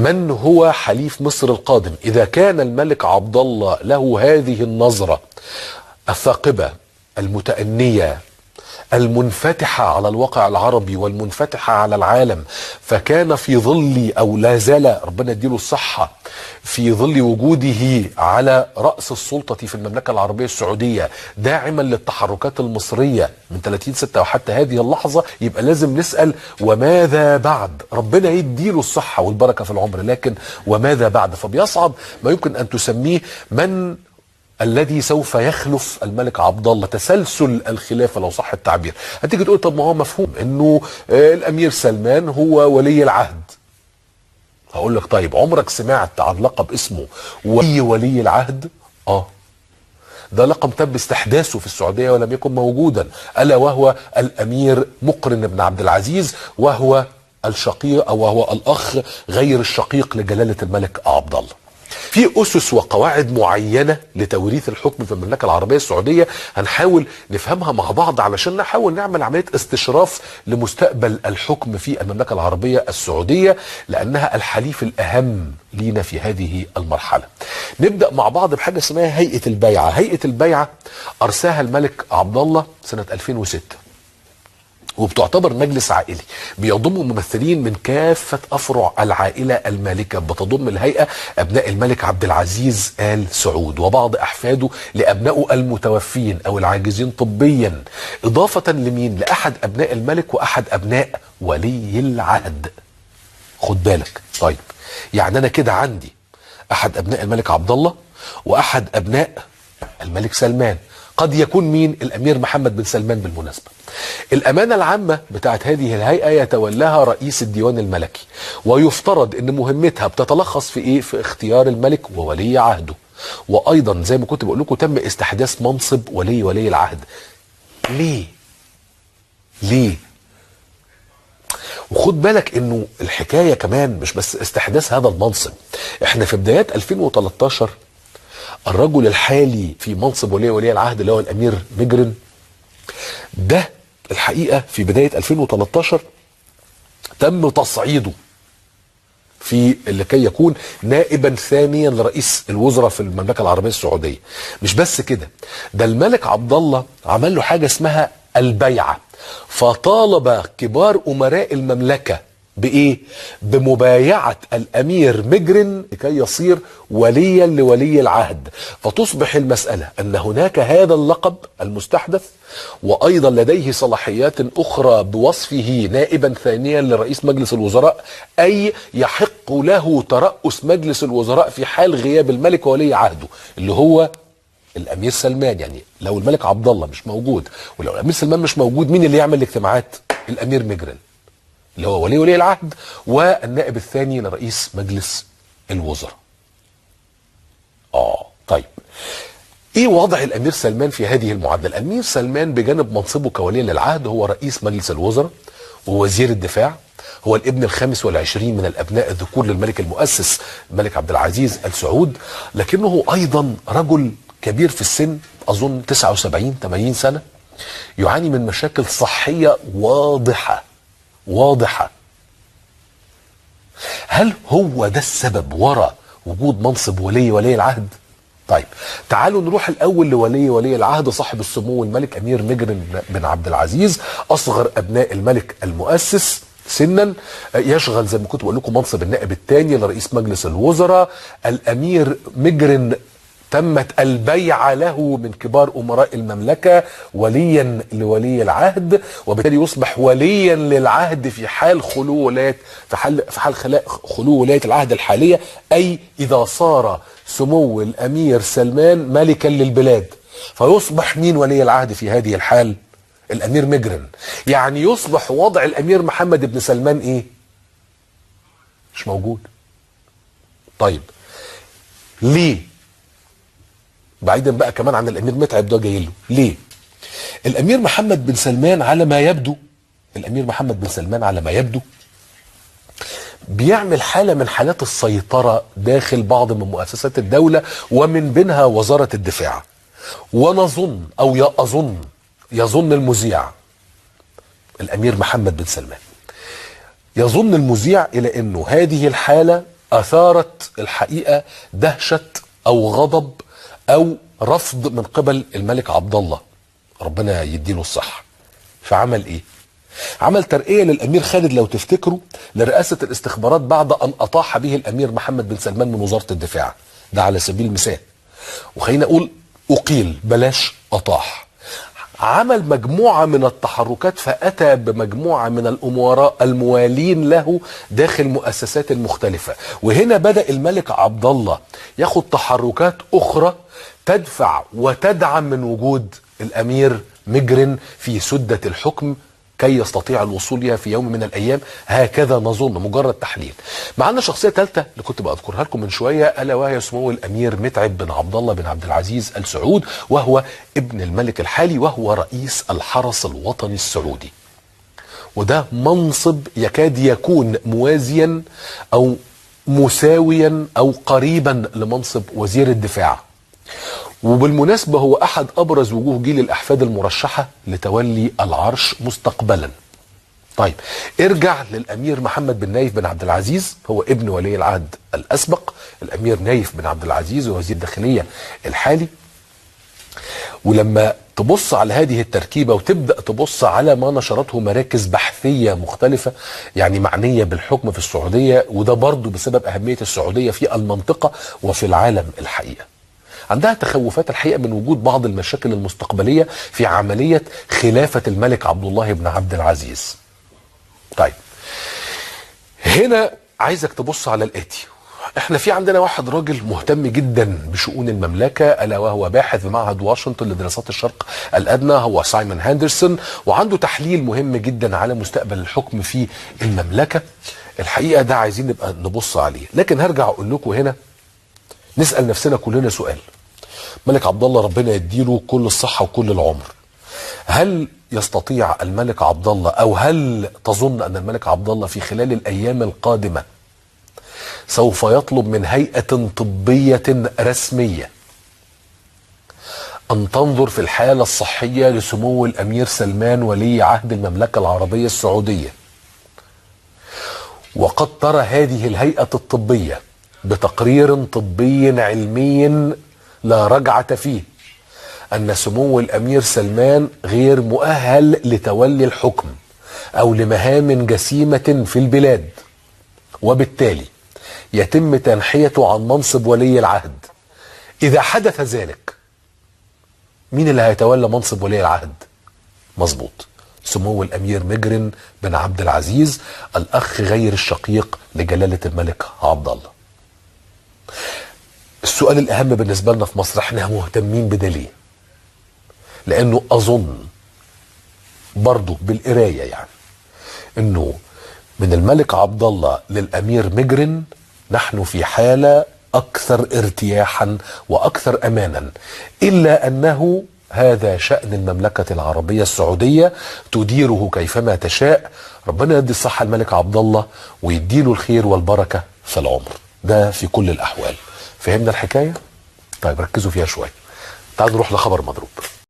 من هو حليف مصر القادم؟ إذا كان الملك عبد الله له هذه النظرة الثاقبة المتأنية المنفتحة على الواقع العربي والمنفتحة على العالم، فكان في ظل أو لا زال ربنا يديله الصحة في ظل وجوده على رأس السلطة في المملكة العربية السعودية داعما للتحركات المصرية من 30/6 وحتى هذه اللحظة، يبقى لازم نسأل وماذا بعد؟ ربنا يديله الصحة والبركة في العمر، لكن وماذا بعد؟ فبيصعب ما يمكن أن تسميه من الذي سوف يخلف الملك عبد الله، تسلسل الخلافه لو صح التعبير. هتيجي تقول طب ما هو مفهوم انه الامير سلمان هو ولي العهد. هقول لك طيب عمرك سمعت عن لقب اسمه ولي العهد؟ ده لقب تم استحداثه في السعوديه ولم يكن موجودا، الا وهو الامير مقرن بن عبد العزيز، وهو الشقيق او وهو الاخ غير الشقيق لجلاله الملك عبد الله. في أسس وقواعد معينة لتوريث الحكم في المملكة العربية السعودية هنحاول نفهمها مع بعض علشان نحاول نعمل عملية استشراف لمستقبل الحكم في المملكة العربية السعودية، لأنها الحليف الأهم لينا في هذه المرحلة. نبدأ مع بعض بحاجة اسمها هيئة البيعة. هيئة البيعة أرساها الملك عبد الله سنة 2006، وبتعتبر مجلس عائلي بيضم ممثلين من كافة أفرع العائلة المالكة. بتضم الهيئة أبناء الملك عبد العزيز آل سعود وبعض أحفاده لأبنائه المتوفين أو العاجزين طبيا، إضافة لمين؟ لأحد أبناء الملك وأحد أبناء ولي العهد. خد بالك. طيب يعني أنا كده عندي أحد أبناء الملك عبد الله وأحد أبناء الملك سلمان. قد يكون مين؟ الأمير محمد بن سلمان. بالمناسبة الأمانة العامة بتاعت هذه الهيئة يتولاها رئيس الديوان الملكي، ويفترض أن مهمتها بتتلخص في إيه؟ في اختيار الملك وولي عهده. وأيضا زي ما كنت بقول لكم تم استحداث منصب ولي العهد. ليه؟ وخد بالك انه الحكاية كمان مش بس استحداث هذا المنصب. احنا في بدايات 2013 الرجل الحالي في منصب ولي العهد اللي هو الامير مجرن ده الحقيقة في بداية 2013 تم تصعيده في لكي يكون نائبا ثانيا لرئيس الوزراء في المملكة العربية السعودية. مش بس كده، ده الملك عبد الله عمل له حاجة اسمها البيعة، فطالب كبار أمراء المملكة بإيه؟ بمبايعة الأمير مجرن لكي يصير وليا لولي العهد. فتصبح المسألة أن هناك هذا اللقب المستحدث، وأيضا لديه صلاحيات أخرى بوصفه نائبا ثانيا لرئيس مجلس الوزراء، أي يحق له ترأس مجلس الوزراء في حال غياب الملك وولي عهده اللي هو الأمير سلمان. يعني لو الملك عبد الله مش موجود ولو الأمير سلمان مش موجود، مين اللي يعمل الاجتماعات؟ الأمير مجرن اللي هو ولي العهد والنائب الثاني لرئيس مجلس الوزراء. طيب ايه وضع الامير سلمان في هذه المعادله؟ الامير سلمان بجانب منصبه كولي للعهد هو رئيس مجلس الوزراء ووزير الدفاع، هو الابن الخامس والعشرين من الابناء الذكور للملك المؤسس الملك عبد العزيز آل سعود، لكنه ايضا رجل كبير في السن، اظن 79-80 سنه، يعاني من مشاكل صحيه واضحه. هل هو ده السبب وراء وجود منصب ولي العهد؟ طيب تعالوا نروح الاول لولي العهد صاحب السمو الملك امير مجرن بن عبد العزيز، اصغر ابناء الملك المؤسس سنا، يشغل زي ما كنت بقول لكم منصب النائب الثاني لرئيس مجلس الوزراء. الامير مجرن تمت البيعة له من كبار أمراء المملكة وليا لولي العهد، وبالتالي يصبح وليا للعهد في حال خلو ولاية خلو ولاية العهد الحالية، أي إذا صار سمو الأمير سلمان ملكا للبلاد، فيصبح مين ولي العهد في هذه الحال؟ الأمير مجرن. يعني يصبح وضع الأمير محمد بن سلمان إيه؟ مش موجود. طيب ليه؟ بعيدا بقى كمان عن الامير متعب ده جاي له ليه؟ الامير محمد بن سلمان على ما يبدو بيعمل حالة من حالات السيطرة داخل بعض من مؤسسات الدولة ومن بينها وزارة الدفاع. ونظن او يظن المذيع الامير محمد بن سلمان، يظن المذيع الى انه هذه الحالة اثارت الحقيقه دهشه او غضب او رفض من قبل الملك عبد الله، ربنا يديله الصحه. فعمل ايه؟ عمل ترقيه للامير خالد لو تفتكروا لرئاسه الاستخبارات بعد ان اطاح به الامير محمد بن سلمان من وزاره الدفاع، ده على سبيل المثال. وخلينا اقول اقيل بلاش اطاح. عمل مجموعه من التحركات، فاتى بمجموعه من الامراء الموالين له داخل مؤسسات المختلفه، وهنا بدا الملك عبد الله ياخد تحركات اخرى تدفع وتدعم من وجود الامير مجرن في سده الحكم كي يستطيع الوصول لها في يوم من الايام، هكذا نظن، مجرد تحليل. معنا شخصيه ثالثه اللي كنت بذكرها لكم من شويه، الا وهي سمو الامير متعب بن عبد الله بن عبد العزيز ال سعود، وهو ابن الملك الحالي، وهو رئيس الحرس الوطني السعودي. وده منصب يكاد يكون موازيا او مساويا او قريبا لمنصب وزير الدفاع. وبالمناسبة هو أحد أبرز وجوه جيل الأحفاد المرشحة لتولي العرش مستقبلا. طيب ارجع للأمير محمد بن نايف بن عبد العزيز، هو ابن ولي العهد الأسبق الأمير نايف بن عبد العزيز ووزير الداخلية الحالي. ولما تبص على هذه التركيبة وتبدأ تبص على ما نشرته مراكز بحثية مختلفة يعني معنية بالحكم في السعودية، وده برضو بسبب أهمية السعودية في المنطقة وفي العالم الحقيقة، عندها تخوفات الحقيقة من وجود بعض المشاكل المستقبلية في عملية خلافة الملك عبد الله بن عبد العزيز. طيب هنا عايزك تبص على الآتي. احنا في عندنا واحد راجل مهتم جدا بشؤون المملكة، ألا وهو باحث بمعهد واشنطن لدراسات الشرق الأدنى، هو سايمون هاندرسون، وعنده تحليل مهم جدا على مستقبل الحكم في المملكة. الحقيقة ده عايزين نبقى نبص عليه، لكن هرجع أقول لكم هنا نسأل نفسنا كلنا سؤال. ملك عبد الله ربنا يديله كل الصحة وكل العمر، هل يستطيع الملك عبد الله، أو هل تظن أن الملك عبد الله في خلال الأيام القادمة سوف يطلب من هيئة طبية رسمية أن تنظر في الحالة الصحية لسمو الأمير سلمان ولي عهد المملكة العربية السعودية، وقد ترى هذه الهيئة الطبية بتقرير طبي علمي لا رجعة فيه أن سمو الأمير سلمان غير مؤهل لتولي الحكم أو لمهام جسيمة في البلاد، وبالتالي يتم تنحيته عن منصب ولي العهد؟ إذا حدث ذلك مين اللي هيتولى منصب ولي العهد؟ مظبوط، سمو الأمير مجرن بن عبد العزيز، الأخ غير الشقيق لجلالة الملك عبد الله. السؤال الأهم بالنسبة لنا في مصر، احنا مهتمين بده ليه؟ لأنه أظن برضو بالقراية يعني أنه من الملك عبد الله للأمير مجرن نحن في حالة أكثر ارتياحا وأكثر أمانا، إلا أنه هذا شأن المملكة العربية السعودية تديره كيفما تشاء. ربنا يدي الصحة الملك عبد الله ويديله الخير والبركة في العمر ده في كل الأحوال. فهمنا الحكاية؟ طيب ركزوا فيها شوية. تعالوا نروح لخبر مضروب.